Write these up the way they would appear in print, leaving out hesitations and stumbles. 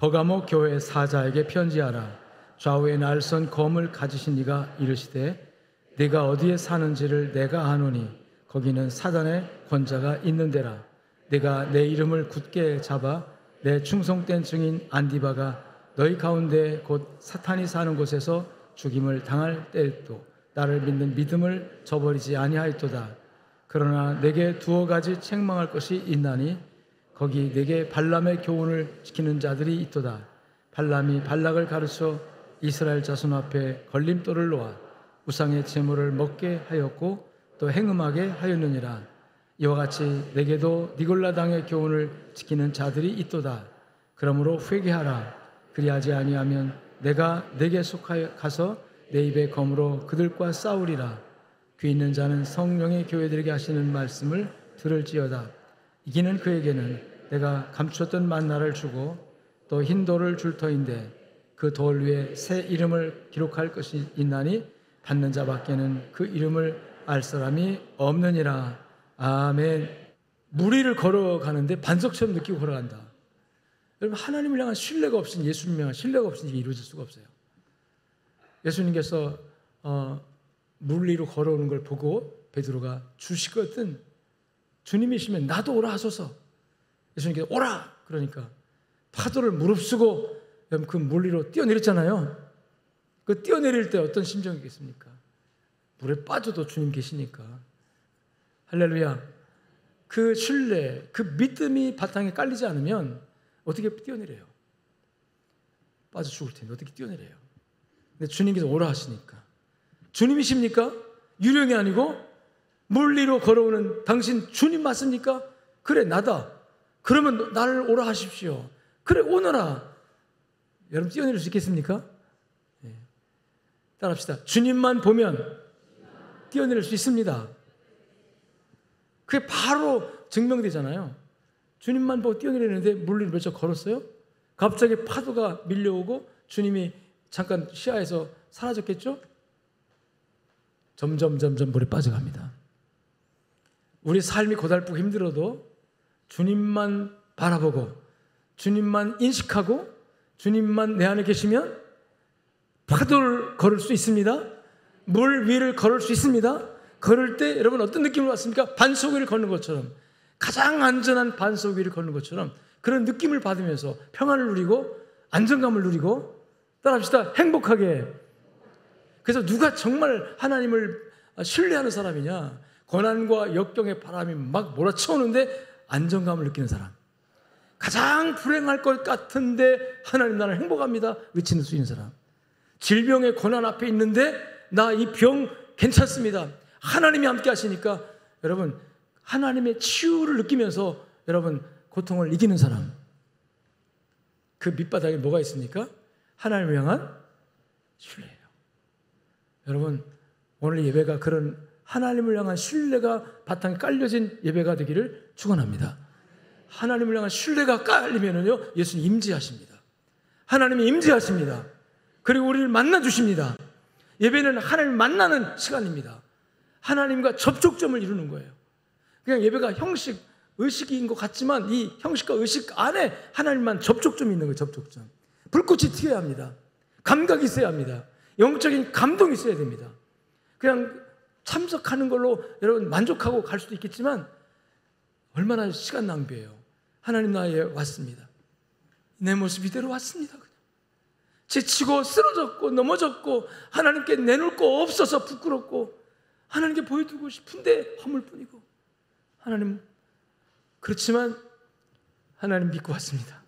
버가모 교회 사자에게 편지하라. 좌우에 날선 검을 가지신 이가 이르시되 네가 어디에 사는지를 내가 아노니 거기는 사단의 권자가 있는 데라. 내가 내 이름을 굳게 잡아 내 충성된 증인 안디바가 너희 가운데 곧 사탄이 사는 곳에서 죽임을 당할 때에도 나를 믿는 믿음을 저버리지 아니하였도다. 그러나 내게 두어 가지 책망할 것이 있나니 거기 내게 발람의 교훈을 지키는 자들이 있도다. 발람이 발락을 가르쳐 이스라엘 자손 앞에 걸림돌을 놓아 우상의 제물을 먹게 하였고 또 행음하게 하였느니라. 이와 같이 내게도 니골라당의 교훈을 지키는 자들이 있도다. 그러므로 회개하라. 그리하지 아니하면 내가 내게 속하여 가서 내 입의 검으로 그들과 싸우리라. 귀 있는 자는 성령의 교회들에게 하시는 말씀을 들을지어다. 이기는 그에게는 내가 감추었던 만나를 주고 또 흰 돌을 줄 터인데 그 돌 위에 새 이름을 기록할 것이 있나니 받는 자밖에는 그 이름을 알 사람이 없느니라. 아멘. 무리를 걸어가는데 반석처럼 느끼고 걸어간다. 여러분, 하나님을 향한 신뢰가 없으니, 예수님을 향한 신뢰가 없으니 이게 이루어질 수가 없어요. 예수님께서 물 위로 걸어오는 걸 보고 베드로가 주시거든 주님이시면 나도 오라 하소서. 예수님께서 오라 그러니까 파도를 무릅쓰고 그 물 위로 뛰어내렸잖아요. 그 뛰어내릴 때 어떤 심정이겠습니까? 물에 빠져도 주님 계시니까. 할렐루야. 그 신뢰, 그 믿음이 바탕에 깔리지 않으면 어떻게 뛰어내려요? 빠져 죽을 텐데 어떻게 뛰어내려요? 근데 주님께서 오라 하시니까. 주님이십니까? 유령이 아니고 물 위로 걸어오는 당신 주님 맞습니까? 그래 나다. 그러면 나를 오라 하십시오. 그래 오너라. 여러분 뛰어내릴 수 있겠습니까? 네. 따라합시다. 주님만 보면 뛰어내릴 수 있습니다. 그게 바로 증명되잖아요. 주님만 보고 뛰어내리는데 물 위로 몇 점 걸었어요? 갑자기 파도가 밀려오고 주님이 잠깐 시야에서 사라졌겠죠? 점점 물에 빠져갑니다. 우리 삶이 고달프고 힘들어도 주님만 바라보고 주님만 인식하고 주님만 내 안에 계시면 파도를 걸을 수 있습니다. 물 위를 걸을 수 있습니다. 걸을 때 여러분 어떤 느낌을 받습니까? 반석 위를 걷는 것처럼, 가장 안전한 반석 위를 걷는 것처럼 그런 느낌을 받으면서 평안을 누리고 안정감을 누리고, 따라합시다, 행복하게. 그래서 누가 정말 하나님을 신뢰하는 사람이냐? 고난과 역경의 바람이 막 몰아쳐오는데 안정감을 느끼는 사람. 가장 불행할 것 같은데 하나님 나는 행복합니다 외치는 수 있는 사람. 질병의 고난 앞에 있는데 나 이 병 괜찮습니다. 하나님이 함께 하시니까 여러분 하나님의 치유를 느끼면서 여러분 고통을 이기는 사람. 그 밑바닥에 뭐가 있습니까? 하나님을 향한 신뢰예요. 여러분 오늘 예배가 그런 하나님을 향한 신뢰가 바탕에 깔려진 예배가 되기를 축원합니다. 하나님을 향한 신뢰가 깔리면은요 예수님 임재하십니다. 하나님이 임재하십니다. 그리고 우리를 만나 주십니다. 예배는 하나님을 만나는 시간입니다. 하나님과 접촉점을 이루는 거예요. 그냥 예배가 형식, 의식인 것 같지만 이 형식과 의식 안에 하나님만 접촉점이 있는 거예요. 접촉점. 불꽃이 튀어야 합니다. 감각이 있어야 합니다. 영적인 감동이 있어야 됩니다. 그냥 참석하는 걸로 여러분 만족하고 갈 수도 있겠지만 얼마나 시간 낭비예요. 하나님 나에 왔습니다. 내 모습 이대로 왔습니다. 그냥. 지치고 쓰러졌고 넘어졌고 하나님께 내놓을 거 없어서 부끄럽고 하나님께 보여주고 싶은데 허물뿐이고 하나님 그렇지만 하나님 믿고 왔습니다.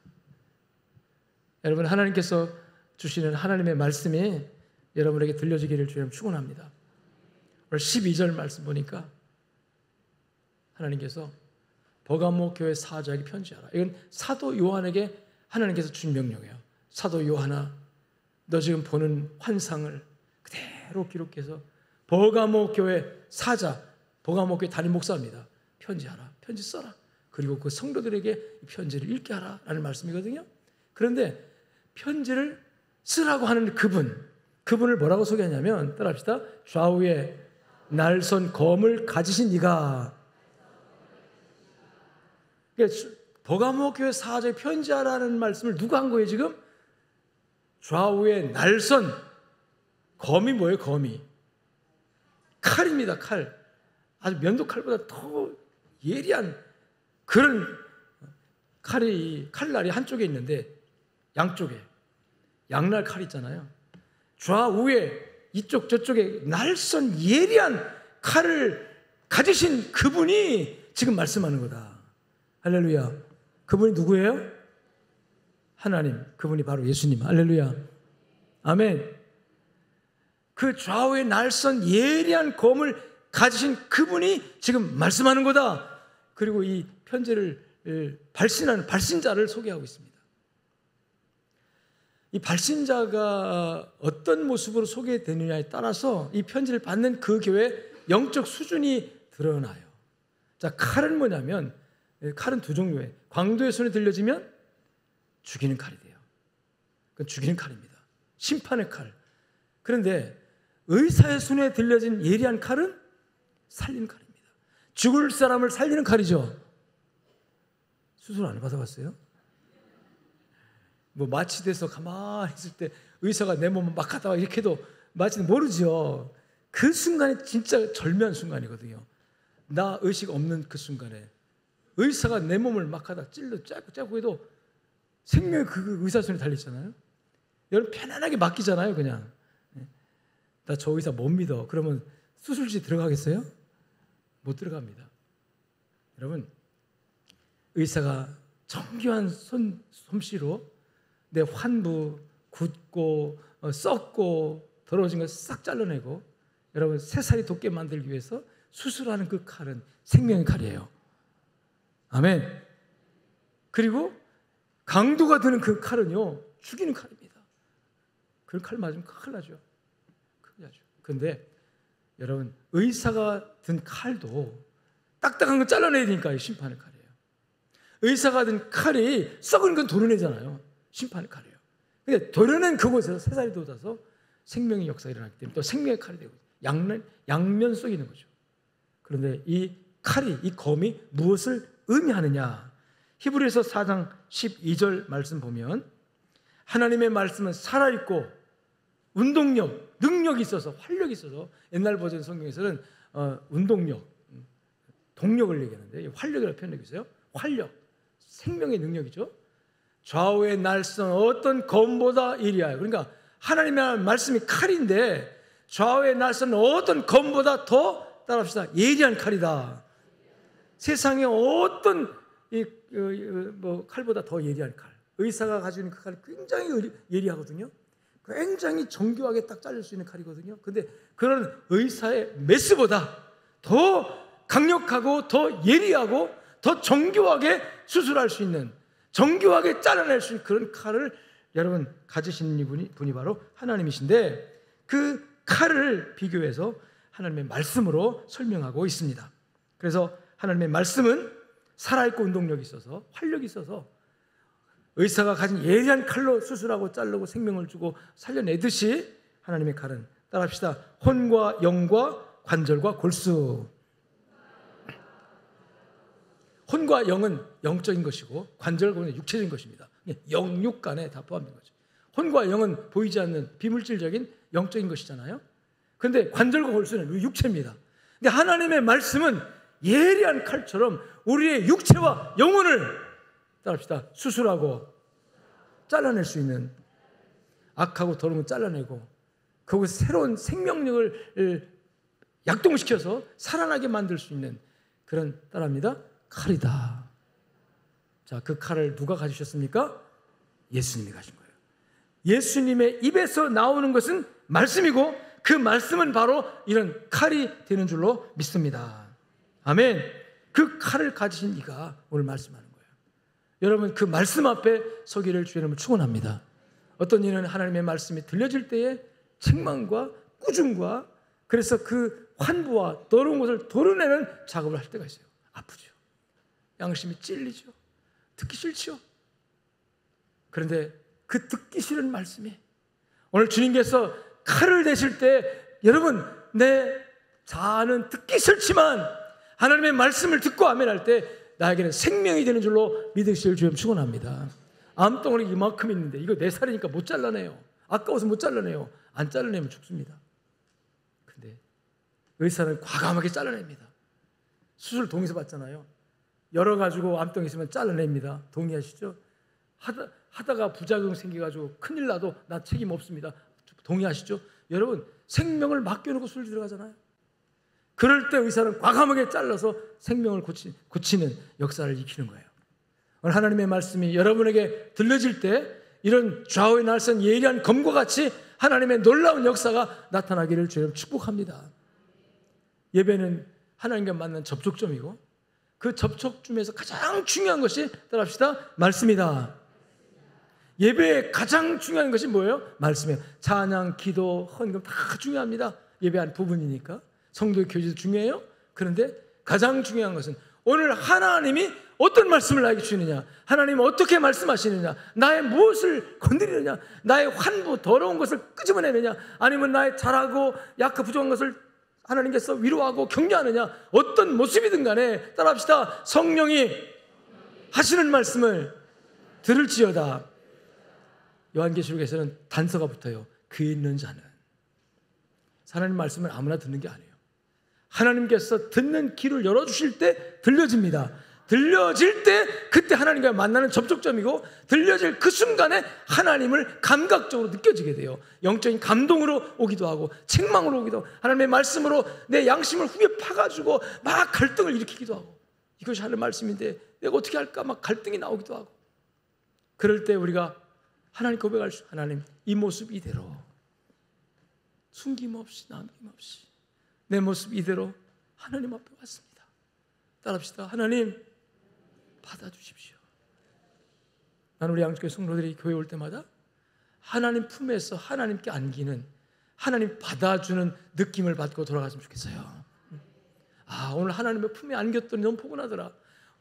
여러분 하나님께서 주시는 하나님의 말씀이 여러분에게 들려지기를 주님 축원합니다. 오늘 12절 말씀 보니까 하나님께서 버가모 교회 사자에게 편지하라. 이건 사도 요한에게 하나님께서 준 명령이에요. 사도 요한아, 너 지금 보는 환상을 그대로 기록해서 버가모 교회 사자, 버가모 교회 담임 목사입니다. 편지하라. 편지 써라. 그리고 그 성도들에게 이 편지를 읽게 하라 라는 말씀이거든요. 그런데 편지를 쓰라고 하는 그분을 뭐라고 소개하냐면, 따라합시다. 좌우에 날선 검을 가지신 이가. 버가모 교회 사자에 편지하라는 말씀을 누가 한 거예요 지금? 좌우에 날선 검이 뭐예요? 검이 칼입니다. 칼. 아주 면도칼보다 더 예리한 그런 칼날이 한쪽에 있는데 양쪽에 양날 칼 있잖아요. 좌우에 이쪽 저쪽에 날선 예리한 칼을 가지신 그분이 지금 말씀하는 거다. 할렐루야. 그분이 누구예요? 하나님. 그분이 바로 예수님. 할렐루야. 아멘. 그 좌우에 날선 예리한 검을 가지신 그분이 지금 말씀하는 거다. 그리고 이 편지를 발신하는 발신자를 소개하고 있습니다. 이 발신자가 어떤 모습으로 소개되느냐에 따라서 이 편지를 받는 그 교회의 영적 수준이 드러나요. 자, 칼은 뭐냐면 칼은 두 종류예요. 광도의 손에 들려지면 죽이는 칼이 돼요. 그건 죽이는 칼입니다. 심판의 칼. 그런데 의사의 손에 들려진 예리한 칼은 살리는 칼입니다. 죽을 사람을 살리는 칼이죠. 수술 안 받아봤어요? 뭐 마취돼서 가만히 있을 때 의사가 내 몸을 막 하다가 이렇게 해도 마취는 모르죠. 그 순간이 진짜 절묘한 순간이거든요. 나 의식 없는 그 순간에 의사가 내 몸을 막 하다 찔러 짜고 해도 생명이 그 의사 손에 달려있잖아요. 여러분 편안하게 맡기잖아요. 그냥 나 저 의사 못 믿어. 그러면 수술실 들어가겠어요? 못 들어갑니다. 여러분 의사가 정교한 솜씨로 내 환부 굳고 썩고 더러워진 걸 싹 잘라내고 여러분 새살이 돋게 만들기 위해서 수술하는 그 칼은 생명의 칼이에요. 아멘. 그리고 강도가 드는 그 칼은요 죽이는 칼입니다. 그 칼 맞으면 큰일 나죠. 큰일 나죠. 그런데 여러분 의사가 든 칼도 딱딱한 거 잘라내야 되니까 심판의 칼이에요. 의사가 든 칼이 썩은 건 도려내잖아요. 심판의 칼이에요. 근데 도려낸 그곳에서 새살이 돋아서 생명의 역사가 일어나기 때문에 또 생명의 칼이 되고 양면 썩이는 거죠. 그런데 이 칼이 이 검이 무엇을 의미하느냐? 히브리서 4장 12절 말씀 보면 하나님의 말씀은 살아있고 운동력, 능력이 있어서 활력이 있어서 옛날 버전 성경에서는 운동력, 동력을 얘기하는데 활력이라고 표현하고 있어요. 활력, 생명의 능력이죠. 좌우의 날선 어떤 검보다 이리하여. 그러니까 하나님의 말씀이 칼인데 좌우의 날선 어떤 검보다 더 따라합시다. 예리한 칼이다. 세상에 어떤 칼보다 더 예리한 칼. 의사가 가지고 있는 그 칼이 굉장히 예리하거든요. 굉장히 정교하게 딱 자를 수 있는 칼이거든요. 근데 그런 의사의 메스보다 더 강력하고 더 예리하고 더 정교하게 수술할 수 있는, 정교하게 잘라낼 수 있는 그런 칼을 여러분 가지신 분이 바로 하나님이신데 그 칼을 비교해서 하나님의 말씀으로 설명하고 있습니다. 그래서 하나님의 말씀은 살아있고 운동력이 있어서 활력이 있어서 의사가 가진 예리한 칼로 수술하고 자르고 생명을 주고 살려내듯이 하나님의 칼은 따라합시다. 혼과 영과 관절과 골수. 혼과 영은 영적인 것이고 관절과 육체적인 것입니다. 영육 간에 다 포함된 거죠. 혼과 영은 보이지 않는 비물질적인 영적인 것이잖아요. 그런데 관절과 골수는 육체입니다. 근데 하나님의 말씀은 예리한 칼처럼 우리의 육체와 영혼을 따라합시다. 수술하고 잘라낼 수 있는, 악하고 더러운 걸 잘라내고 거기서 새로운 생명력을 약동시켜서 살아나게 만들 수 있는 그런, 따라합니다, 칼이다. 자, 그 칼을 누가 가지셨습니까? 예수님이 가진 거예요. 예수님의 입에서 나오는 것은 말씀이고 그 말씀은 바로 이런 칼이 되는 줄로 믿습니다. 아멘. 그 칼을 가지신 이가 오늘 말씀하는 거예요. 여러분 그 말씀 앞에 서기를 주의 이름으로 축원합니다. 어떤 이는 하나님의 말씀이 들려질 때에 책망과 꾸중과 그래서 그 환부와 더러운 것을 도려내는 작업을 할 때가 있어요. 아프죠. 양심이 찔리죠. 듣기 싫죠. 그런데 그 듣기 싫은 말씀이 오늘 주님께서 칼을 대실 때 여러분 내 자아는 듣기 싫지만 하나님의 말씀을 듣고 아멘할 때 나에게는 생명이 되는 줄로 믿으시길 주님 축원합니다. 암덩어리 이만큼 있는데 이거 내 살이니까 못 잘라내요. 아까워서 못 잘라내요. 안 잘라내면 죽습니다. 근데 의사는 과감하게 잘라냅니다. 수술 동의서 받잖아요. 열어가지고 암덩이 있으면 잘라냅니다. 동의하시죠? 하다가 부작용 생겨가지고 큰일 나도 나 책임 없습니다. 동의하시죠? 여러분, 생명을 맡겨놓고 수술 들어가잖아요. 그럴 때 의사는 과감하게 잘라서 생명을 고치는 역사를 익히는 거예요. 오늘 하나님의 말씀이 여러분에게 들려질 때 이런 좌우의 날선 예리한 검과 같이 하나님의 놀라운 역사가 나타나기를 주님 축복합니다. 예배는 하나님과 만난 접촉점이고 그 접촉점에서 가장 중요한 것이 따라합시다. 말씀이다. 예배의 가장 중요한 것이 뭐예요? 말씀이에요. 찬양, 기도, 헌금 다 중요합니다. 예배한 부분이니까. 성도의 교제도 중요해요. 그런데 가장 중요한 것은 오늘 하나님이 어떤 말씀을 나에게 주느냐, 하나님은 어떻게 말씀하시느냐, 나의 무엇을 건드리느냐, 나의 환부, 더러운 것을 끄집어내느냐, 아니면 나의 잘하고 약하고 부족한 것을 하나님께서 위로하고 격려하느냐, 어떤 모습이든 간에 따라합시다. 성령이 하시는 말씀을 들을지어다. 요한계시록에서는 단서가 붙어요. 귀 있는 자는. 하나님 말씀을 아무나 듣는 게 아니에요. 하나님께서 듣는 귀를 열어주실 때 들려집니다. 들려질 때 그때 하나님과 만나는 접촉점이고 들려질 그 순간에 하나님을 감각적으로 느껴지게 돼요. 영적인 감동으로 오기도 하고 책망으로 오기도 하고 하나님의 말씀으로 내 양심을 후벼 파가지고 막 갈등을 일으키기도 하고 이것이 하나님의 말씀인데 내가 어떻게 할까 막 갈등이 나오기도 하고 그럴 때 우리가 하나님 고백할 수 하나님 이 모습 이대로 숨김없이 남김없이 내 모습 이대로 하나님 앞에 왔습니다. 따라합시다. 하나님 받아주십시오. 나는 우리 양육교회 성도들이 교회 올 때마다 하나님 품에서 하나님께 안기는 하나님 받아주는 느낌을 받고 돌아갔으면 좋겠어요. 오늘 하나님의 품에 안겼더니 너무 포근하더라.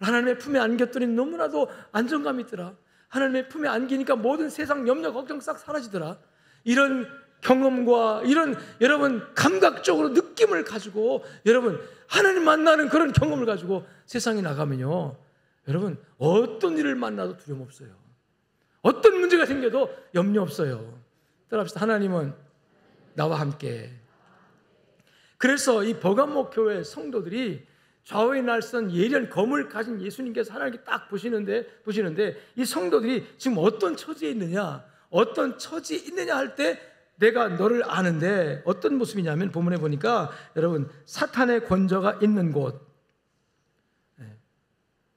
하나님의 품에 안겼더니 너무나도 안정감이 있더라. 하나님의 품에 안기니까 모든 세상 염려 걱정 싹 사라지더라. 이런 경험과 이런 여러분 감각적으로 느낌을 가지고 여러분 하나님 만나는 그런 경험을 가지고 세상에 나가면요 여러분 어떤 일을 만나도 두려움 없어요. 어떤 문제가 생겨도 염려 없어요. 따라합시다. 하나님은 나와 함께. 그래서 이 버가모 교회 성도들이 좌우의 날선 예리한 검을 가진 예수님께서 하나님께 딱 보시는데 이 성도들이 지금 어떤 처지에 있느냐 할 때 내가 너를 아는데 어떤 모습이냐면 본문에 보니까 여러분 사탄의 권저가 있는 곳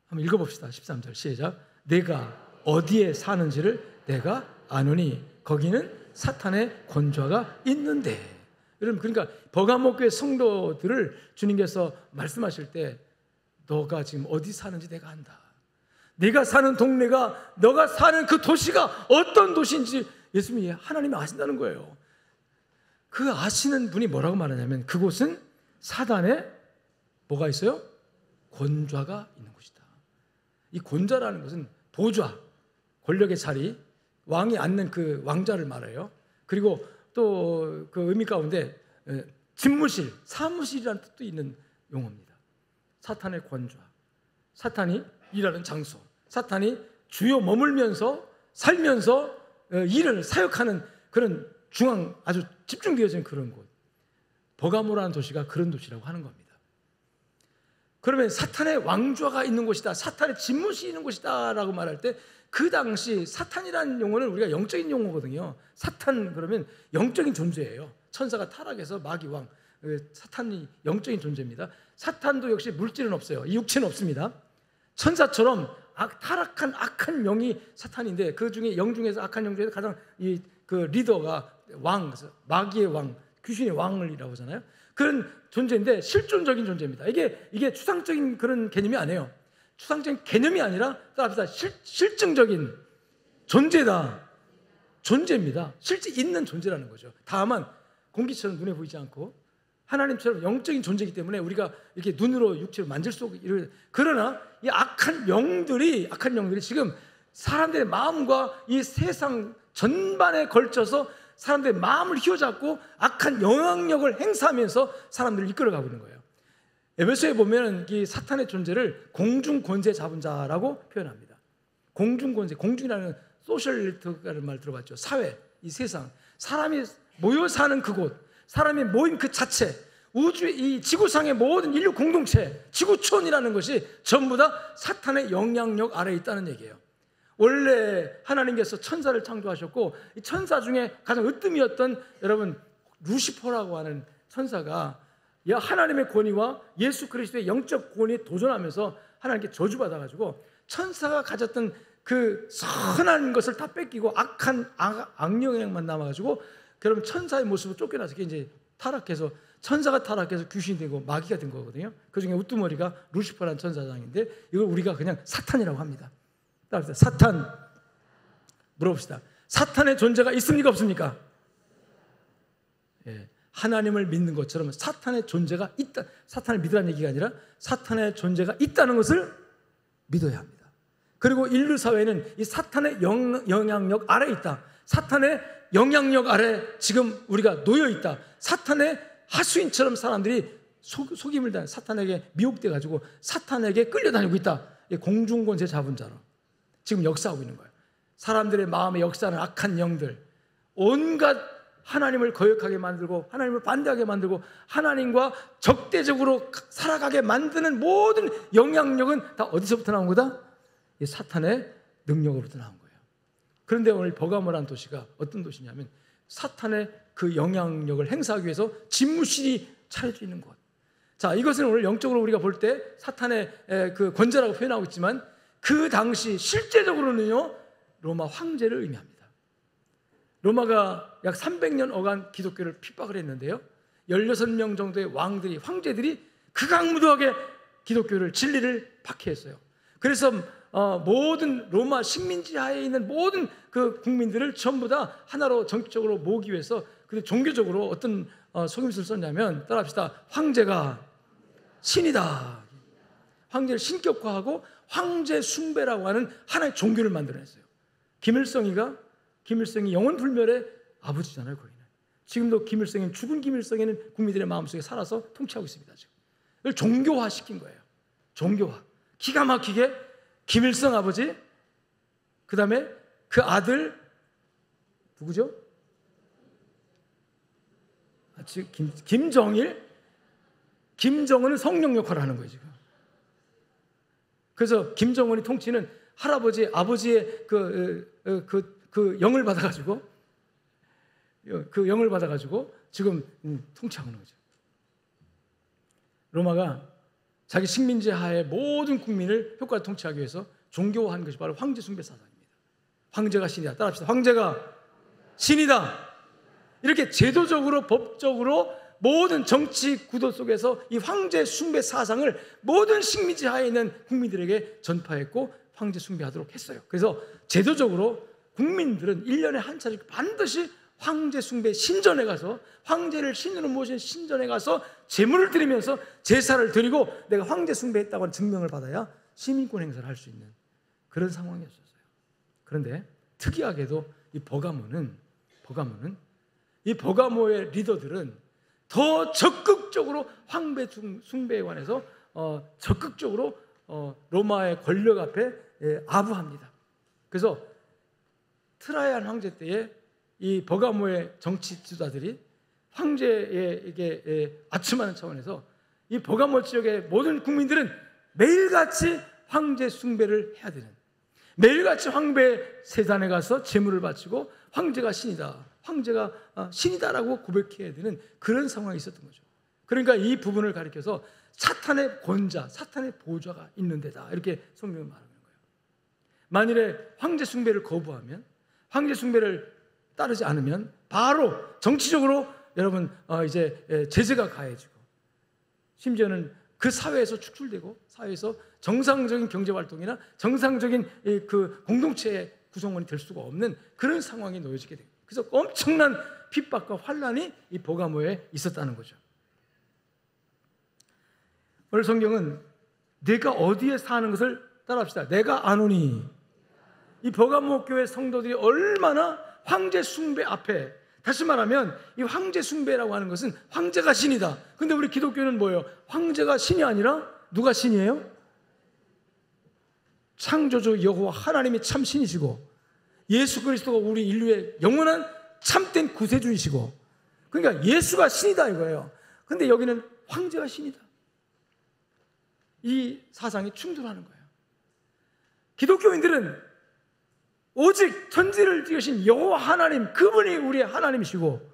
한번 읽어봅시다. 13절 시작. 내가 어디에 사는지를 내가 아노니 거기는 사탄의 권저가 있는데. 여러분 그러니까 버가모 교회 성도들을 주님께서 말씀하실 때 너가 지금 어디 사는지 내가 안다. 네가 사는 동네가 너가 사는 그 도시가 어떤 도시인지 예수님이 하나님이 아신다는 거예요. 그 아시는 분이 뭐라고 말하냐면 그곳은 사단의 뭐가 있어요? 권좌가 있는 곳이다. 이 권좌라는 것은 보좌, 권력의 자리, 왕이 앉는 그 왕자를 말해요. 그리고 또 그 의미 가운데 집무실, 사무실이라는 뜻도 있는 용어입니다. 사탄의 권좌, 사탄이 일하는 장소, 사탄이 주요 머물면서 살면서 일을 사역하는 그런 중앙 아주 집중되어진 그런 곳. 버가모라는 도시가 그런 도시라고 하는 겁니다. 그러면 사탄의 왕좌가 있는 곳이다, 사탄의 집무실이 있는 곳이다 라고 말할 때 그 당시 사탄이라는 용어는 우리가 영적인 용어거든요. 사탄 그러면 영적인 존재예요. 천사가 타락해서 마귀 왕, 사탄이 영적인 존재입니다. 사탄도 역시 물질은 없어요. 육체는 없습니다. 천사처럼 타락한 악한 영이 사탄인데 그 중에 영 중에서 악한 영 중에서 가장 그 리더가 왕, 마귀의 왕, 귀신의 왕을이라고 하잖아요. 그런 존재인데 실존적인 존재입니다. 이게 추상적인 그런 개념이 아니에요. 추상적인 개념이 아니라 따라합시다. 실증적인 존재다. 존재입니다. 실제 있는 존재라는 거죠. 다만 공기처럼 눈에 보이지 않고 하나님처럼 영적인 존재이기 때문에 우리가 이렇게 눈으로 육체로 만질 수 없고 그러나 이 악한 영들이 지금 사람들의 마음과 이 세상 전반에 걸쳐서 사람들의 마음을 휘어잡고 악한 영향력을 행사하면서 사람들을 이끌어가고 있는 거예요. 에베소에 보면 이 사탄의 존재를 공중 권세 잡은 자라고 표현합니다. 공중 권세, 공중이라는 소셜리트라는 말 들어봤죠. 사회, 이 세상, 사람이 모여 사는 그곳, 사람이 모인 그 자체, 우주, 이 지구상의 모든 인류 공동체, 지구촌이라는 것이 전부 다 사탄의 영향력 아래에 있다는 얘기예요. 원래 하나님께서 천사를 창조하셨고, 이 천사 중에 가장 으뜸이었던 여러분 루시퍼라고 하는 천사가 하나님의 권위와 예수 그리스도의 영적 권위에 도전하면서 하나님께 저주받아가지고 천사가 가졌던 그 선한 것을 다 뺏기고 악한 악영향만 남아가지고, 그럼 천사의 모습을 쫓겨나서 이제 타락해서, 천사가 타락해서 귀신이 되고 마귀가 된 거거든요. 그 중에 우두머리가 루시퍼라는 천사장인데, 이걸 우리가 그냥 사탄이라고 합니다. 따라서 사탄, 물어봅시다. 사탄의 존재가 있습니까, 없습니까? 예, 하나님을 믿는 것처럼 사탄의 존재가 있다. 사탄을 믿으라는 얘기가 아니라 사탄의 존재가 있다는 것을 믿어야 합니다. 그리고 인류 사회는 이 사탄의 영향력 아래에 있다. 사탄의 영향력 아래 지금 우리가 놓여 있다. 사탄의 하수인처럼 사람들이 속임을 당해 사탄에게 미혹돼 가지고 사탄에게 끌려다니고 있다. 공중권세 잡은 자로 지금 역사하고 있는 거예요. 사람들의 마음에 역사하는 악한 영들, 온갖 하나님을 거역하게 만들고 하나님을 반대하게 만들고 하나님과 적대적으로 살아가게 만드는 모든 영향력은 다 어디서부터 나온 거다? 이 사탄의 능력으로부터 나온 거예요. 그런데 오늘 버가모라는 도시가 어떤 도시냐면 사탄의 그 영향력을 행사하기 위해서 집무실이 차려져 있는 곳. 자, 이것은 오늘 영적으로 우리가 볼 때 사탄의 그 권세라고 표현하고 있지만, 그 당시 실제적으로는요 로마 황제를 의미합니다. 로마가 약 300년 어간 기독교를 핍박을 했는데요, 16명 정도의 왕들이, 황제들이 극악무도하게 기독교를, 진리를 박해했어요. 그래서 모든 로마 식민지 하에 있는 모든 그 국민들을 전부 다 하나로 정치적으로 모으기 위해서, 그리고 종교적으로 어떤 속임수를 썼냐면, 따라합시다. 황제가 신이다. 황제를 신격화하고 황제 숭배라고 하는 하나의 종교를 만들어냈어요. 김일성이 영원 불멸의 아버지잖아요. 거기는 지금도 김일성은, 죽은 김일성에는 국민들의 마음속에 살아서 통치하고 있습니다. 지금 이걸 종교화 시킨 거예요. 종교화. 기가 막히게 김일성 아버지, 그 다음에 그 아들 누구죠? 김정일, 김정은은 성령 역할을 하는 거예요 지금. 그래서 김정은이 통치는 할아버지, 아버지의 그 영을 받아가지고, 그 영을 받아가지고 지금 통치하고 있는 거죠. 로마가 자기 식민지 하에 모든 국민을 효과를 통치하기 위해서 종교화한 것이 바로 황제 숭배 사상입니다. 황제가 신이다. 따라합시다. 황제가 신이다. 이렇게 제도적으로, 법적으로 모든 정치 구도 속에서 이 황제 숭배 사상을 모든 식민지 하에 있는 국민들에게 전파했고 황제 숭배하도록 했어요. 그래서 제도적으로 국민들은 1년에 한 차례 반드시 황제 숭배 신전에 가서, 황제를 신으로 모신 신전에 가서 제물을 드리면서 제사를 드리고 내가 황제 숭배했다고 하는 증명을 받아야 시민권 행사를 할 수 있는 그런 상황이었어요. 그런데 특이하게도 이 버가모는 이 버가모의 리더들은 더 적극적으로 황제 숭배에 관해서 적극적으로 로마의 권력 앞에 아부합니다. 그래서 트라이안 황제 때에 이 버가모의 정치 지도자들이 황제에게 아첨하는 차원에서 이 버가모 지역의 모든 국민들은 매일같이 황제 숭배를 해야 되는, 매일같이 황제 세단에 가서 제물을 바치고 황제가 신이다, 황제가 신이다라고 고백해야 되는 그런 상황이 있었던 거죠. 그러니까 이 부분을 가리켜서 사탄의 권자, 사탄의 보좌가 있는 데다, 이렇게 성경을 말하는 거예요. 만일에 황제 숭배를 거부하면, 황제 숭배를 따르지 않으면 바로 정치적으로 여러분 이제 제재가 가해지고, 심지어는 그 사회에서 축출되고 사회에서 정상적인 경제활동이나 정상적인 그 공동체의 구성원이 될 수가 없는 그런 상황이 놓여지게 됩니다. 그래서 엄청난 핍박과 환란이 이 버가모에 있었다는 거죠. 오늘 성경은 내가 어디에 사는 것을 따라합시다. 내가 아노니. 이 버가모 교회 성도들이 얼마나 황제 숭배 앞에 다시 말하면 이 황제 숭배라고 하는 것은 황제가 신이다. 근데 우리 기독교는 뭐예요? 황제가 신이 아니라 누가 신이에요? 창조주 여호와 하나님이 참 신이시고 예수 그리스도가 우리 인류의 영원한 참된 구세주이시고, 그러니까 예수가 신이다 이거예요. 근데 여기는 황제가 신이다. 이 사상이 충돌하는 거예요. 기독교인들은 오직 천지를 지으신 여호와 하나님, 그분이 우리의 하나님이시고,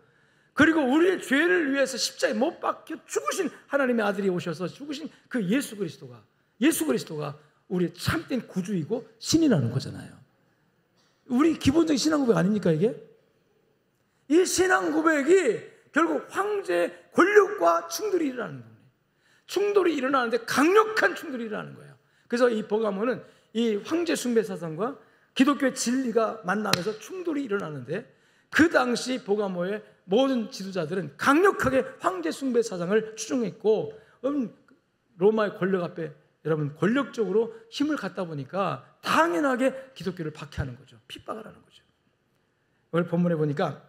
그리고 우리의 죄를 위해서 십자가에 못 박혀 죽으신 하나님의 아들이 오셔서 죽으신 그 예수 그리스도가 우리의 참된 구주이고 신이라는 거잖아요. 우리 기본적인 신앙 고백 아닙니까 이게? 이 신앙 고백이 결국 황제의 권력과 충돌이 일어나는 겁니다. 충돌이 일어나는데 강력한 충돌이 일어나는 거예요. 그래서 이 버가모는 이 황제 숭배 사상과 기독교의 진리가 만나면서 충돌이 일어나는데, 그 당시 버가모의 모든 지도자들은 강력하게 황제 숭배 사상을 추종했고, 로마의 권력 앞에 여러분 권력적으로 힘을 갖다 보니까 당연하게 기독교를 박해하는 거죠. 핍박을 하는 거죠. 오늘 본문에 보니까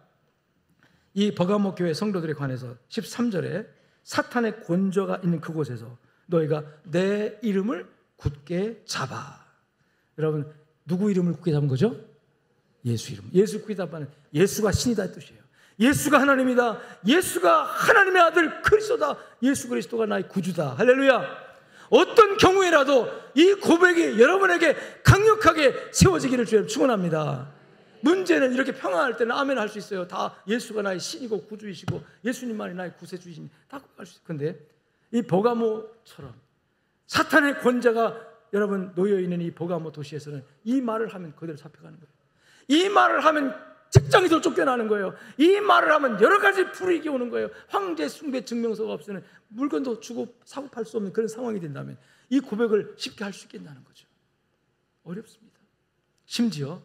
이 버가모 교회 성도들에 관해서 13절에 사탄의 권저가 있는 그곳에서 너희가 내 이름을 굳게 잡아. 여러분 누구 이름을 굳게 잡은 거죠? 예수 이름. 예수 굳게 잡아는 예수가 신이다 뜻이에요. 예수가 하나님이다. 예수가 하나님의 아들 그리스도다. 예수 그리스도가 나의 구주다. 할렐루야. 어떤 경우에라도 이 고백이 여러분에게 강력하게 세워지기를 주님 축원합니다. 문제는 이렇게 평안할 때는 아멘 할 수 있어요. 다 예수가 나의 신이고 구주이시고 예수님만이 나의 구세주이시니 다 고백할 수 있어요. 그런데 이 버가모처럼 사탄의 권자가 여러분 놓여있는 이 버가모 도시에서는 이 말을 하면 그대로 잡혀가는 거예요. 이 말을 하면 직장에서 쫓겨나는 거예요. 이 말을 하면 여러 가지 불이익이 오는 거예요. 황제 숭배 증명서가 없으면 물건도 주고 사고 팔 수 없는 그런 상황이 된다면 이 고백을 쉽게 할 수 있겠냐는 거죠. 어렵습니다. 심지어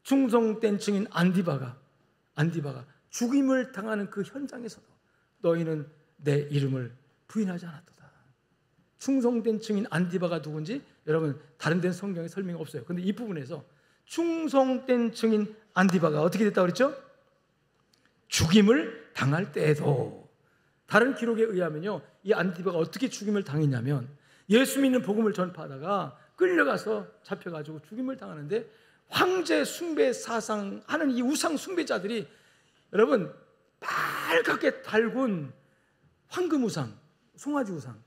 충성된 증인 안디바가 죽임을 당하는 그 현장에서도 너희는 내 이름을 부인하지 않았도다. 충성된 증인 안디바가 누군지 여러분 다른 데는 성경에 설명이 없어요. 그런데 이 부분에서 충성된 증인 안디바가 어떻게 됐다고 그랬죠? 죽임을 당할 때에도. 다른 기록에 의하면요, 이 안디바가 어떻게 죽임을 당했냐면 예수 믿는 복음을 전파하다가 끌려가서 잡혀가지고 죽임을 당하는데, 황제 숭배 사상 하는 이 우상 숭배자들이 여러분 빨갛게 달군 황금 우상, 송아지 우상,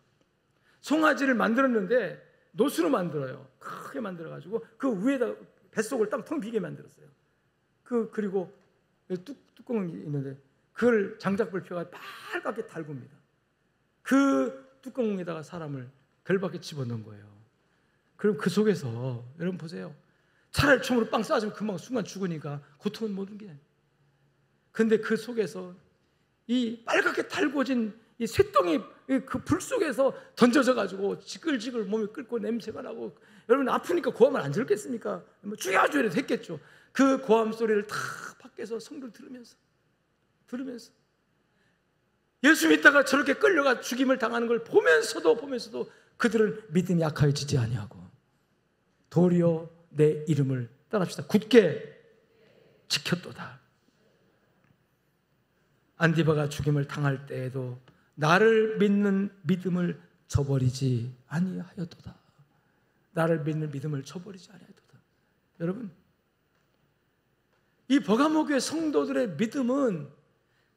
송아지를 만들었는데 노수로 만들어요. 크게 만들어가지고 그 위에다 뱃속을 딱 텅 비게 만들었어요. 그리고 뚜껑이 있는데 그걸 장작불 펴가 빨갛게 달굽니다. 그 뚜껑에다가 사람을 결박에 집어넣은 거예요. 그럼 그 속에서 여러분 보세요. 차라리 총으로 빵 쏴주면 금방 순간 죽으니까 고통은 모든 게. 근데 그 속에서 이 빨갛게 달궈진 이 쇠덩이 그 불 속에서 던져져 가지고 지글지글 몸이 끓고 냄새가 나고, 여러분 아프니까 고함을 안 지르겠습니까? 뭐 죽여줘야 했겠죠. 그 고함 소리를 다 밖에서 성도를 들으면서 예수 믿다가 저렇게 끌려가 죽임을 당하는 걸 보면서도 그들은 믿음이 약하여지지 아니하고 도리어 내 이름을 따릅시다. 굳게 지켰도다. 안디바가 죽임을 당할 때에도 나를 믿는 믿음을 저버리지 아니하였도다. 나를 믿는 믿음을 저버리지 아니하였도다. 여러분, 이 버가모 교회 성도들의 믿음은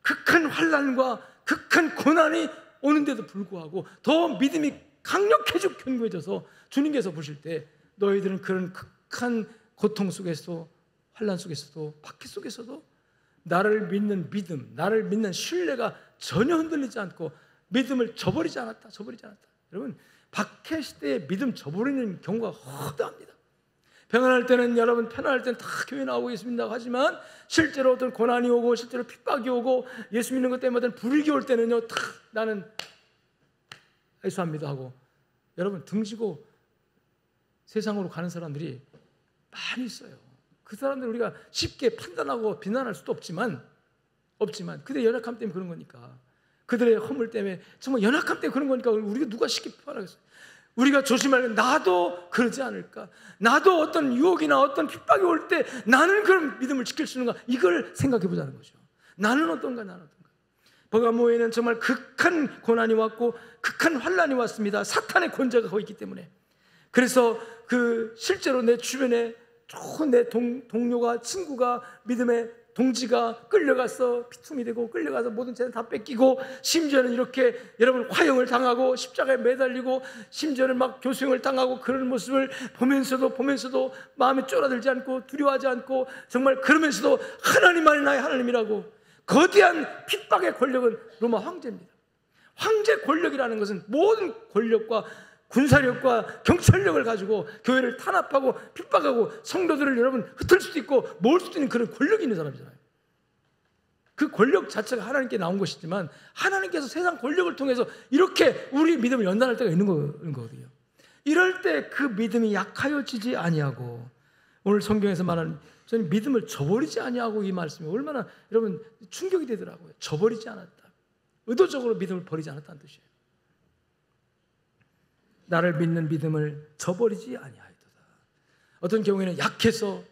극한 환난과 극한 고난이 오는데도 불구하고 더 믿음이 강력해지고 견고해져서 주님께서 보실 때 너희들은 그런 극한 고통 속에서도 환난 속에서도 박해 속에서도 나를 믿는 믿음, 나를 믿는 신뢰가 전혀 흔들리지 않고 믿음을 저버리지 않았다. 여러분, 박해 시대에 믿음 저버리는 경우가 허다합니다. 평안할 때는 여러분 편안할 때는 다 교회 나오고 예수 믿는다고 하지만 실제로 어떤 고난이 오고 실제로 핍박이 오고 예수 믿는 것 때문에 어떤 불이익이 올 때는요, 다 나는 예수 안 믿어 하고 여러분 등지고 세상으로 가는 사람들이 많이 있어요. 그 사람들 우리가 쉽게 판단하고 비난할 수도 없지만 그들의 연약함 때문에 그런 거니까, 그들의 허물 때문에 정말 연약함 때문에 그런 거니까 우리가 누가 쉽게 비판하겠어요. 우리가 조심하려면 나도 그러지 않을까, 나도 어떤 유혹이나 어떤 핍박이 올 때 나는 그런 믿음을 지킬 수 있는가, 이걸 생각해 보자는 거죠. 나는 어떤가, 나는 어떤가. 버가모에는 정말 극한 고난이 왔고 극한 환난이 왔습니다. 사탄의 권세가 거기 있기 때문에. 그래서 실제로 내 주변에 좋은 내 동료가, 친구가, 믿음의 동지가 끌려가서 피투미 되고 끌려가서 모든 재산 다 뺏기고, 심지어는 이렇게 여러분 화형을 당하고 십자가에 매달리고, 심지어는 막 교수형을 당하고, 그런 모습을 보면서도 마음이 쫄아들지 않고 두려워하지 않고, 정말 그러면서도 하나님만이 나의 하나님이라고, 거대한 핍박의 권력은 로마 황제입니다. 황제 권력이라는 것은 모든 권력과 군사력과 경찰력을 가지고 교회를 탄압하고 핍박하고 성도들을 여러분 흩을 수도 있고 모을 수도 있는 그런 권력이 있는 사람이잖아요. 그 권력 자체가 하나님께 나온 것이지만, 하나님께서 세상 권력을 통해서 이렇게 우리 믿음을 연단할 때가 있는 거거든요. 이럴 때 그 믿음이 약하여지지 아니하고, 오늘 성경에서 말하는 저는 믿음을 저버리지 아니하고, 이 말씀이 얼마나 여러분 충격이 되더라고요. 저버리지 않았다, 의도적으로 믿음을 버리지 않았다는 뜻이에요. 나를 믿는 믿음을 저버리지 아니하였도다. 어떤 경우에는 약해서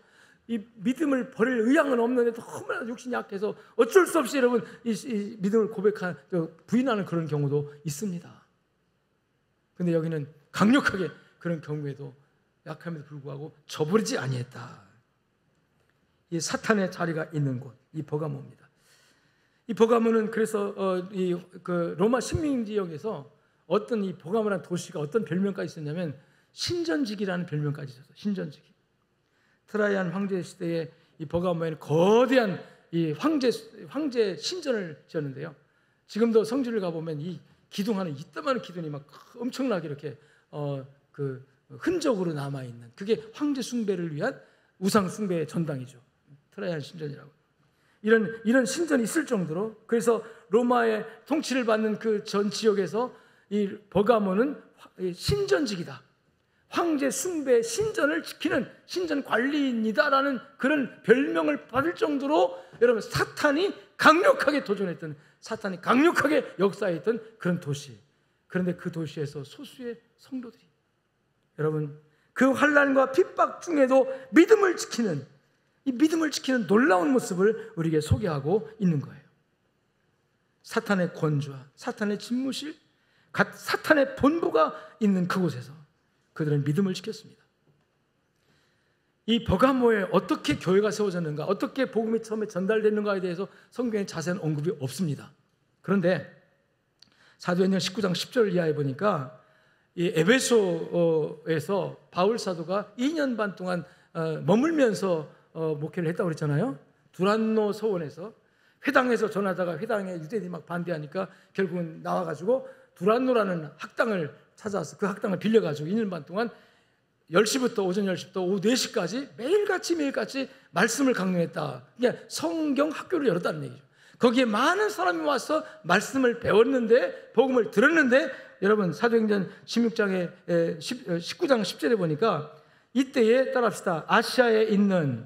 이 믿음을 버릴 의향은 없는데 너무나 육신이 약해서 어쩔 수 없이 여러분 이 믿음을 부인하는 그런 경우도 있습니다. 그런데 여기는 강력하게 그런 경우에도 약함에도 불구하고 저버리지 아니했다. 이 사탄의 자리가 있는 곳, 이 버가모입니다. 이 버가모는 그래서 로마 식민지역에서 어떤 이 버가모라는 도시가 어떤 별명까지 있었냐면 신전지기라는 별명까지 있었어요. 신전지기. 트라이안 황제 시대에 이 버가모에는 거대한 이 황제 신전을 지었는데요. 지금도 성지를 가보면 이 기둥하는 이따만한 기둥이 막 엄청나게 이렇게 흔적으로 남아 있는, 그게 황제 숭배를 위한 우상 숭배의 전당이죠. 트라이안 신전이라고. 이런 신전이 있을 정도로, 그래서 로마의 통치를 받는 그 전 지역에서 이 버가모는 신전직이다, 황제 숭배 신전을 지키는 신전 관리인이다라는 그런 별명을 받을 정도로 여러분 사탄이 강력하게 도전했던, 사탄이 강력하게 역사했던 그런 도시. 그런데 그 도시에서 소수의 성도들이 여러분 그 환난과 핍박 중에도 믿음을 지키는, 이 믿음을 지키는 놀라운 모습을 우리에게 소개하고 있는 거예요. 사탄의 권좌, 사탄의 집무실, 사탄의 본부가 있는 그곳에서 그들은 믿음을 지켰습니다. 이 버가모에 어떻게 교회가 세워졌는가, 어떻게 복음이 처음에 전달됐는가에 대해서 성경에 자세한 언급이 없습니다. 그런데 사도행전 19장 10절 이하에 보니까 이 에베소에서 바울 사도가 2년 반 동안 머물면서 목회를 했다고 그랬잖아요. 두란노 서원에서 회당에서 전하다가 회당에 유대인이 막 반대하니까 결국은 나와가지고 두란노라는 학당을 찾아와서 그 학당을 빌려가지고 2년 반 동안 10시부터 오전 10시부터 오후 4시까지 매일같이 말씀을 강론했다. 그냥 성경 학교를 열었다는 얘기죠. 거기에 많은 사람이 와서 말씀을 배웠는데, 복음을 들었는데, 여러분 사도행전 16장에 19장 10절에 보니까 이때에 따라합시다. 아시아에 있는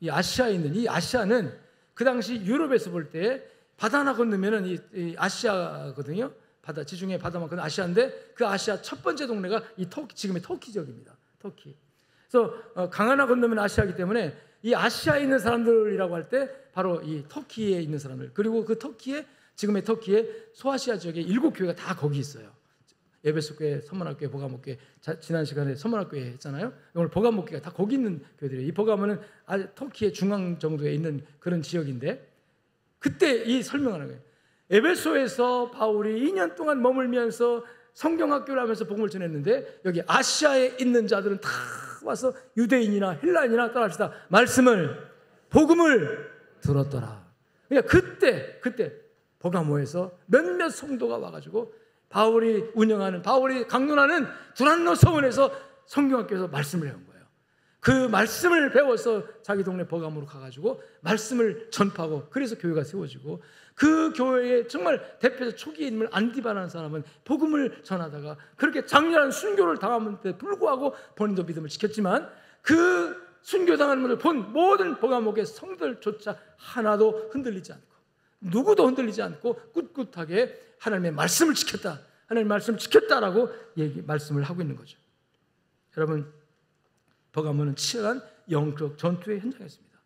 이 아시아는 그 당시 유럽에서 볼 때 바다 하나 건너면은 이 아시아거든요. 바다, 지중해 바다만 건너 아시아인데, 그 아시아 첫 번째 동네가 이 터키, 지금의 터키 지역입니다. 터키. 그래서 강 하나 건너면 아시아이기 때문에 이 아시아에 있는 사람들이라고 할 때 바로 이 터키에 있는 사람들, 그리고 그 터키에, 지금의 터키에 소아시아 지역에 7교회가 다 거기 있어요. 에베소교회, 서문학교회, 버가모교회, 지난 시간에 서문학교회 했잖아요. 오늘 버가모교회가 다 거기 있는 교회들이에요. 이 버가모는 터키의 중앙 정도에 있는 그런 지역인데, 그때 이 설명하는 거예요. 에베소에서 바울이 2년 동안 머물면서 성경학교를 하면서 복음을 전했는데, 여기 아시아에 있는 자들은 다 와서 유대인이나 헬라인이나 따라합시다. 복음을 들었더라. 그러니까 그때 버가모에서 몇몇 성도가 와가지고 바울이 강론하는 두란노 서원에서 성경학교에서 말씀을 해온 거예요. 그 말씀을 배워서 자기 동네 버가모로 가가지고 말씀을 전파하고, 그래서 교회가 세워지고, 그 교회에 정말 대표적 초기에 인물 안디바라는 사람은 복음을 전하다가 그렇게 장렬한 순교를 당함에 불구하고 본인도 믿음을 지켰지만, 그 순교당하는 분을 본 모든 버가모의 성들조차 하나도 흔들리지 않고, 누구도 흔들리지 않고 꿋꿋하게 하나님의 말씀을 지켰다, 하나님의 말씀을 지켰다라고 말씀을 하고 있는 거죠. 여러분, 버가모는 치열한 영적 전투의 현장이었습니다.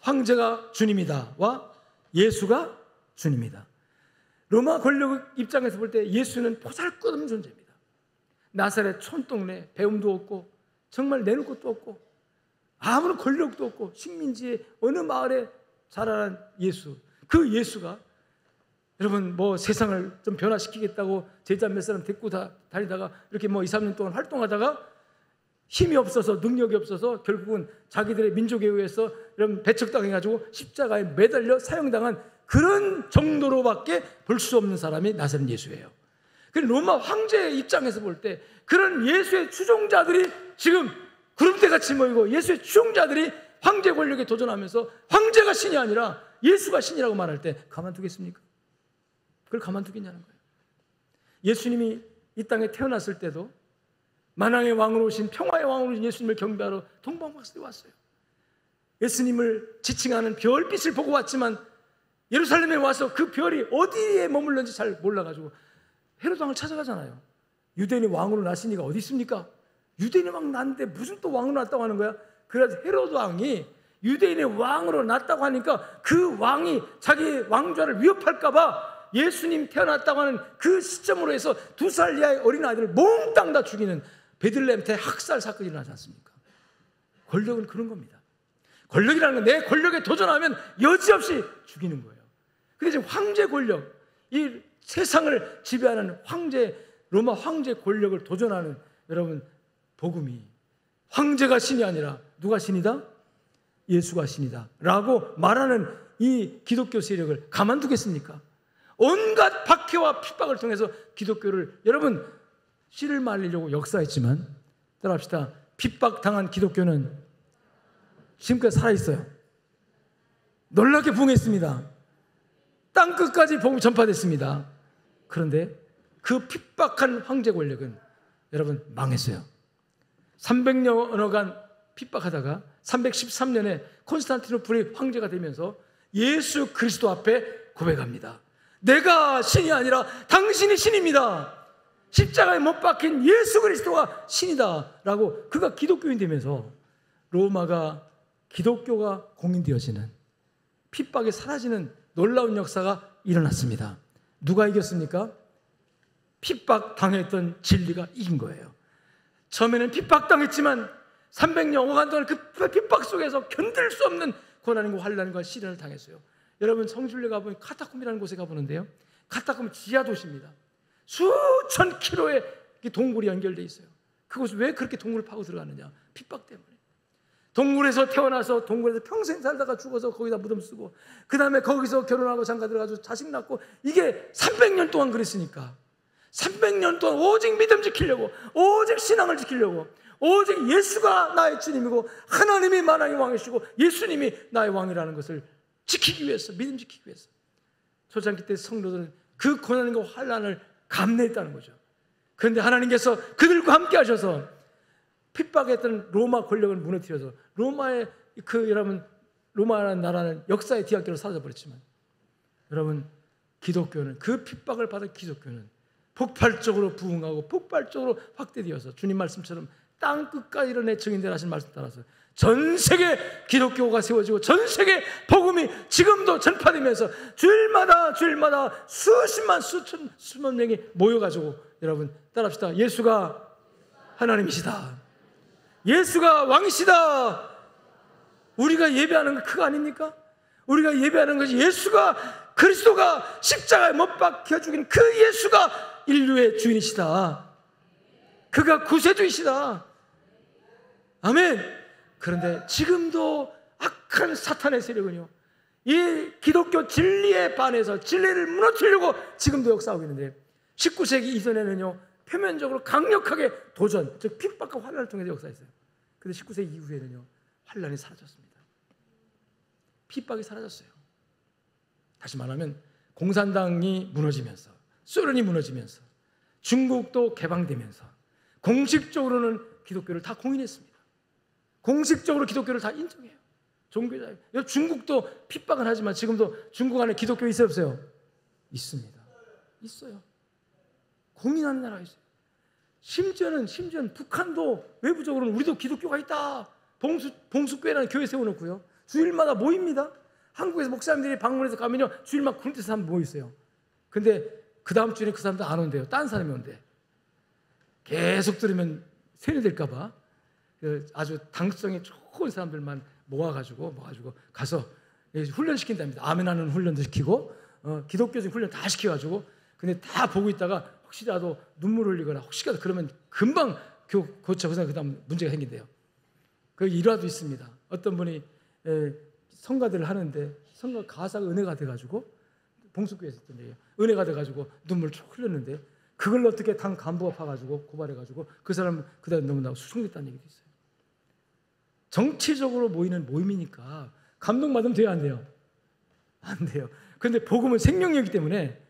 황제가 주님이다와 예수가 주님이다. 로마 권력 입장에서 볼 때 예수는 보잘것없는 존재입니다. 나사렛 촌동네, 배움도 없고 정말 내놓을 것도 없고 아무런 권력도 없고 식민지의 어느 마을에 자라난 예수, 그 예수가 여러분 뭐 세상을 좀 변화시키겠다고 제자 몇 사람 데리고 다니다가 이렇게 뭐 2, 3년 동안 활동하다가 힘이 없어서 능력이 없어서 결국은 자기들의 민족에 의해서 이런 배척당해가지고 십자가에 매달려 사형당한 그런 정도로밖에 볼 수 없는 사람이 나사렛 예수예요. 그 로마 황제의 입장에서 볼 때 그런 예수의 추종자들이 지금 구름대같이 모이고 예수의 추종자들이 황제 권력에 도전하면서 황제가 신이 아니라 예수가 신이라고 말할 때 가만두겠습니까? 그걸 가만두겠냐는 거예요. 예수님이 이 땅에 태어났을 때도 만왕의 왕으로 오신 평화의 왕으로 오신 예수님을 경배하러 동방박사들이 왔어요. 예수님을 지칭하는 별빛을 보고 왔지만 예루살렘에 와서 그 별이 어디에 머물는지 잘 몰라가지고 헤로드 왕을 찾아가잖아요. 유대인이 왕으로 나신 이가 어디 있습니까? 유대인이 왕 났는데 무슨 또 왕으로 났다고 하는 거야? 그래서 헤로드 왕이 유대인의 왕으로 났다고 하니까 그 왕이 자기 왕좌를 위협할까봐 예수님 태어났다고 하는 그 시점으로 해서 2살 이하의 어린 아이들을 몽땅 다 죽이는 베들레헴 대학살 사건이 일어나지 않습니까? 권력은 그런 겁니다. 권력이라는 건 내 권력에 도전하면 여지없이 죽이는 거예요. 근데 지금 황제 권력, 이 세상을 지배하는 황제, 로마 황제 권력을 도전하는 여러분 복음이 황제가 신이 아니라 누가 신이다? 예수가 신이다 라고 말하는 이 기독교 세력을 가만두겠습니까? 온갖 박해와 핍박을 통해서 기독교를 여러분 씨를 말리려고 역사했지만 따라합시다. 핍박당한 기독교는 지금까지 살아있어요. 놀랍게 부흥했습니다. 땅끝까지 복음이 전파됐습니다. 그런데 그 핍박한 황제 권력은 여러분 망했어요. 300년여간 핍박하다가 313년에 콘스탄티노플이 황제가 되면서 예수 그리스도 앞에 고백합니다. 내가 신이 아니라 당신이 신입니다. 십자가에 못 박힌 예수 그리스도가 신이다 라고 그가 기독교인 되면서 로마가 기독교가 공인되어지는 핍박이 사라지는 놀라운 역사가 일어났습니다. 누가 이겼습니까? 핍박당했던 진리가 이긴 거예요. 처음에는 핍박당했지만 300년 5간 동안 그 핍박 속에서 견딜 수 없는 고난과 환난과 시련을 당했어요. 여러분 성지순례 가보면 카타콤이라는 곳에 가보는데요, 카타콤은 지하 도시입니다. 수천 킬로의 동굴이 연결되어 있어요. 그곳에 왜 그렇게 동굴을 파고 들어가느냐? 핍박 때문에. 동굴에서 태어나서 동굴에서 평생 살다가 죽어서 거기다 무덤 쓰고 그 다음에 거기서 결혼하고 장가 들어가서 자식 낳고 이게 300년 동안 그랬으니까 300년 동안 오직 믿음 지키려고, 오직 신앙을 지키려고, 오직 예수가 나의 주님이고 하나님이 만왕의 왕이시고 예수님이 나의 왕이라는 것을 지키기 위해서, 믿음 지키기 위해서 초창기 때 성도들은 그 고난과 환난을 감내했다는 거죠. 그런데 하나님께서 그들과 함께 하셔서 핍박했던 로마 권력을 무너뜨려서 로마의 여러분 로마라는 나라는 역사의 뒤안길로 사라져버렸지만 여러분 기독교는 그 핍박을 받은 기독교는 폭발적으로 부흥하고 폭발적으로 확대되어서 주님 말씀처럼 땅 끝까지 이르내 증인들 하신 말씀 따라서 전 세계 기독교가 세워지고 전 세계 복음이 지금도 전파되면서 주일마다 수십만 수만 명이 모여가지고 여러분 따라합시다. 예수가 하나님이시다. 예수가 왕이시다. 우리가 예배하는 거 그거 아닙니까? 우리가 예배하는 것이 예수가 그리스도가 십자가에 못 박혀 죽인 그 예수가 인류의 주인이시다. 그가 구세주이시다. 아멘. 그런데 지금도 악한 사탄의 세력은요, 이 기독교 진리에 반해서 진리를 무너뜨리려고 지금도 역사하고 있는데 19세기 이전에는요 표면적으로 강력하게 도전, 즉 핍박과 환난을 통해서 역사했어요. 그런데 19세기 이후에는요 환난이 사라졌습니다. 핍박이 사라졌어요. 다시 말하면 공산당이 무너지면서, 소련이 무너지면서, 중국도 개방되면서 공식적으로는 기독교를 다 공인했습니다. 공식적으로 기독교를 다 인정해요. 종교자유. 중국도 핍박은 하지만 지금도 중국 안에 기독교 있어요, 없어요? 있습니다. 있어요. 공인하는 나라가 있어요. 심지어는 북한도 외부적으로는 우리도 기독교가 있다. 봉수교회라는 교회 세워놓고요. 주일마다 모입니다. 한국에서 목사님들이 방문해서 가면요, 주일마다 그런 사람 모여 있어요. 근데 그 다음 주에 그 사람도 안 온대요. 딴 사람이 온대. 계속 들으면 세뇌될까봐 아주 당성이 좋은 사람들만 모아가지고 가서 훈련시킨답니다. 아멘하는 훈련도 시키고 기독교적 훈련 다 시켜가지고. 근데 다 보고 있다가 혹시라도 눈물 흘리거나 혹시라도 그러면 금방 고쳐서 그 다음 문제가 생긴대요. 그 일화도 있습니다. 어떤 분이 성가들을 하는데 성가 가사가 은혜가 돼가지고, 봉숙교에서 했던 얘기예요. 은혜가 돼가지고 눈물 쭉 흘렸는데 그걸 어떻게 당 간부가 파가지고 고발해가지고 그 사람 그다음 너무나 수송됐다는 얘기도 있어요. 정치적으로 모이는 모임이니까 감동받으면 돼요, 안 돼요? 안 돼요. 그런데 복음은 생명이기 때문에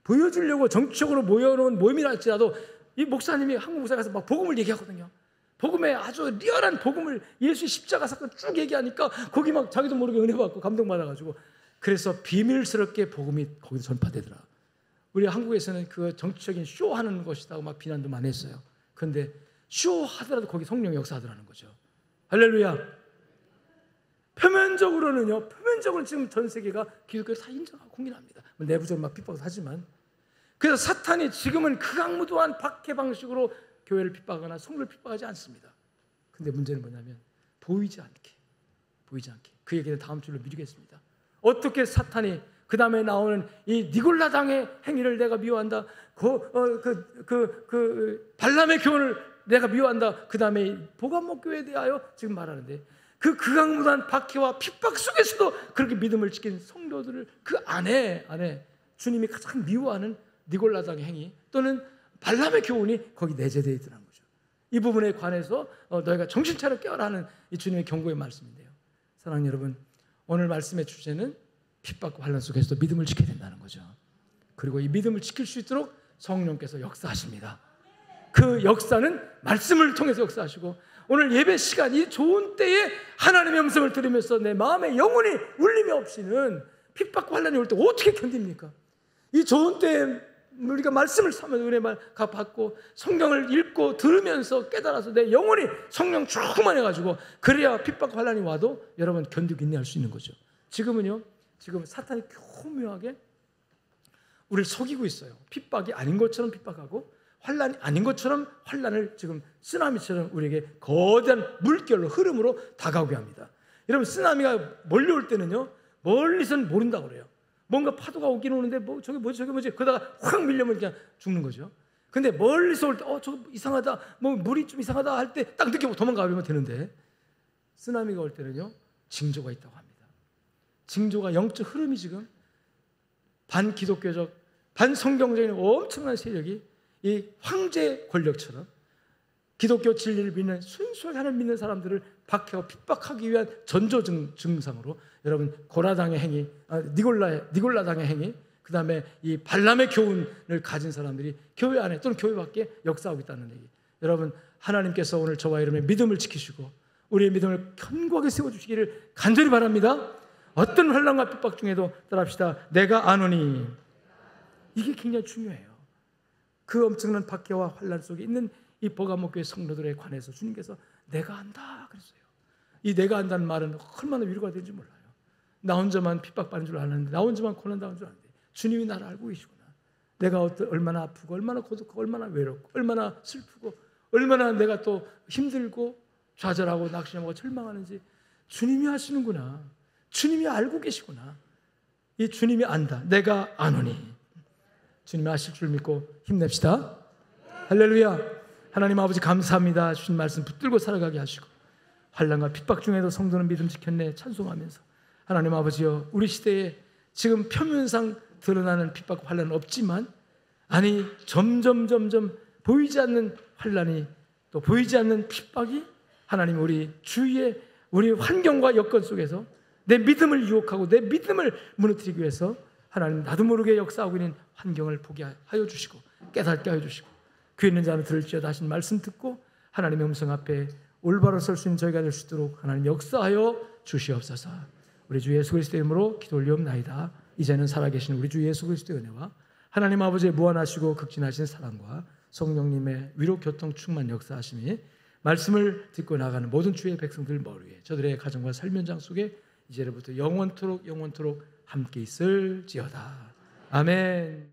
보여주려고 정치적으로 모여놓은 모임이라 할지라도 이 목사님이 한국 목사에 가서 막 복음을 얘기하거든요. 복음의 아주 리얼한 복음을, 예수의 십자가 사건 쭉 얘기하니까 거기 막 자기도 모르게 은혜 받고 감동받아가지고, 그래서 비밀스럽게 복음이 거기서 전파되더라. 우리 한국에서는 그 정치적인 쇼하는 것이라고 막 비난도 많이 했어요. 그런데 쇼하더라도 거기 성령의 역사하더라는 거죠. 할렐루야. 표면적으로는 지금 전 세계가 기독교를 다 인정하고 공인합니다. 내부적으로 막 핍박을 하지만, 그래서 사탄이 지금은 극악무도한 박해 방식으로 교회를 핍박하거나 성도를 핍박하지 않습니다. 근데 문제는 뭐냐면 보이지 않게 그 얘기는 다음 주로 미루겠습니다. 어떻게 사탄이 그 다음에 나오는 이 니골라당의 행위를 내가 미워한다, 발람의 교훈을 내가 미워한다, 그 다음에 보감목 교회에 대하여 지금 말하는데, 그 극악무도한 박해와 핍박 속에서도 그렇게 믿음을 지킨 성도들을 그 안에 주님이 가장 미워하는 니골라당의 행위 또는 발람의 교훈이 거기 내재되어 있더라는 거죠. 이 부분에 관해서 너희가 정신 차려 깨어라 하는 이 주님의 경고의 말씀인데요. 사랑하는 여러분, 오늘 말씀의 주제는 핍박과 환난 속에서도 믿음을 지켜야 된다는 거죠. 그리고 이 믿음을 지킬 수 있도록 성령께서 역사하십니다. 그 역사는 말씀을 통해서 역사하시고, 오늘 예배 시간 이 좋은 때에 하나님의 음성을 들으면서 내 마음에 영원히 울림이 없이는 핍박과 환난이 올 때 어떻게 견딥니까? 이 좋은 때에 우리가 말씀을 사면서 은혜만 받고 성경을 읽고 들으면서 깨달아서 내 영혼이 성령 충만해가지고 그래야 핍박과 환난이 와도 여러분 견디고 인내할 수 있는 거죠. 지금 사탄이 교묘하게 우리를 속이고 있어요. 핍박이 아닌 것처럼 핍박하고 환난이 아닌 것처럼 환난을 지금 쓰나미처럼 우리에게 거대한 물결로 흐름으로 다가오게 합니다. 여러분, 쓰나미가 몰려올 때는요, 멀리서는 모른다고 그래요. 뭔가 파도가 오긴 오는데 저게 뭐지 그러다가 확 밀려면 그냥 죽는 거죠. 근데 멀리서 올 때 저거 이상하다, 물이 좀 이상하다 할 때 딱 느끼고 도망가면 되는데, 쓰나미가 올 때는요 징조가 있다고 합니다. 징조가 영적 흐름이 지금 반기독교적 반성경적인 엄청난 세력이 이 황제 권력처럼 기독교 진리를 믿는 순수하게 하나님 믿는 사람들을 박해하고 핍박하기 위한 전조 증상으로 여러분 고라당의 행위, 니골라당의 행위, 그 다음에 이 발람의 교훈을 가진 사람들이 교회 안에 또는 교회 밖에 역사하고 있다는 얘기. 여러분, 하나님께서 오늘 저와 여러분의 믿음을 지키시고 우리의 믿음을 견고하게 세워주시기를 간절히 바랍니다. 어떤 환난과 핍박 중에도 따라합시다. 내가 아노니. 이게 굉장히 중요해요. 그 엄청난 박해와 환난 속에 있는 이 버가모 교회 성도들에 관해서 주님께서 내가 안다 그랬어요. 이 내가 안다는 말은 얼마나 위로가 되는지 몰라요. 나 혼자만 핍박받는 줄 아는데, 나 혼자만 고난당하는 줄 아는데 주님이 나를 알고 계시구나. 내가 얼마나 아프고 얼마나 고독하고 얼마나 외롭고 얼마나 슬프고 얼마나 내가 또 힘들고 좌절하고 낙심하고 절망하는지 주님이 아시는구나. 주님이 알고 계시구나. 이 주님이 안다. 내가 아노니. 주님이 아실 줄 믿고 힘냅시다. 할렐루야. 하나님 아버지 감사합니다. 주신 말씀 붙들고 살아가게 하시고 환난과 핍박 중에도 성도는 믿음 지켰네 찬송하면서, 하나님 아버지여, 우리 시대에 지금 표면상 드러나는 핍박과 환난은 없지만 점점 보이지 않는 환난이 또 보이지 않는 핍박이 하나님 우리 주위에 우리 환경과 여건 속에서 내 믿음을 유혹하고 내 믿음을 무너뜨리기 위해서 하나님 나도 모르게 역사하고 있는 환경을 보게 하여 주시고 깨닫게 하여 주시고, 귀 있는 자는 들을지어다 하신 말씀 듣고 하나님의 음성 앞에 올바로 설 수 있는 저희가 될 수 있도록 하나님 역사하여 주시옵소서. 우리 주 예수 그리스도의 이름으로 기도 올리옵나이다. 이제는 살아계신 우리 주 예수 그리스도의 은혜와 하나님 아버지의 무한하시고 극진하신 사랑과 성령님의 위로 교통 충만 역사하심이 말씀을 듣고 나가는 모든 주의 백성들 머리에 저들의 가정과 삶 현장 속에 이제로부터 영원토록 함께 있을지어다. 아멘.